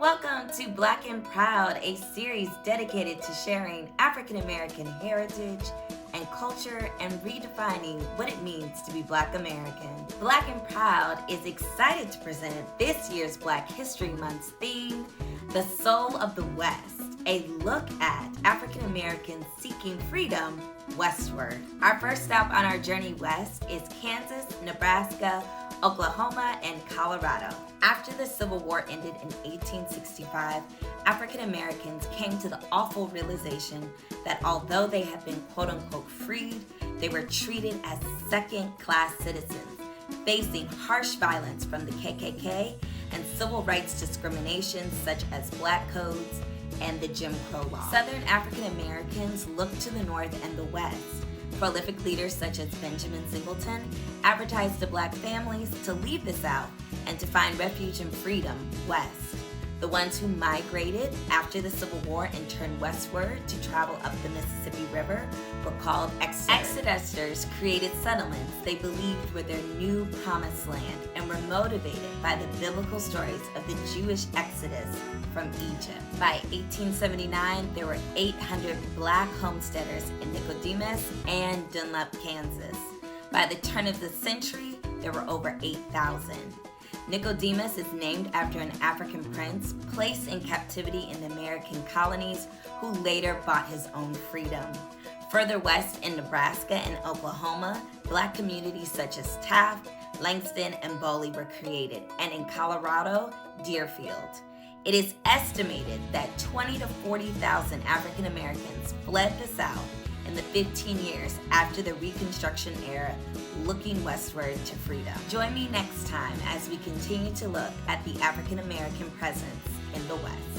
Welcome to Black and Proud, a series dedicated to sharing African American heritage and culture and redefining what it means to be Black American. Black and Proud is excited to present this year's Black History Month's theme, The Soul of the West, a look at African Americans seeking freedom westward. Our first stop on our journey west is Kansas, Nebraska, Oklahoma, and Colorado. After the Civil War ended in 1865, African Americans came to the awful realization that although they had been quote-unquote freed, they were treated as second-class citizens, facing harsh violence from the KKK and civil rights discrimination such as black codes and the Jim Crow law. Southern African Americans looked to the North and the West. Prolific leaders such as Benjamin Singleton advertised to Black families to leave the South and to find refuge and freedom west. The ones who migrated after the Civil War and turned westward to travel up the Mississippi River were called exodusters. Created settlements they believed were their new promised land and were motivated by the biblical stories of the Jewish exodus from Egypt. By 1879, there were 800 Black homesteaders in Nicodemus and Dunlap, Kansas. By the turn of the century, there were over 8,000. Nicodemus is named after an African prince placed in captivity in the American colonies who later bought his own freedom. Further west in Nebraska and Oklahoma, Black communities such as Taft, Langston, and Boley were created, and in Colorado, Deerfield. It is estimated that 20 to 40,000 African Americans fled the South in the 15 years after the Reconstruction era, looking westward to freedom. Join me next time as we continue to look at the African American presence in the West.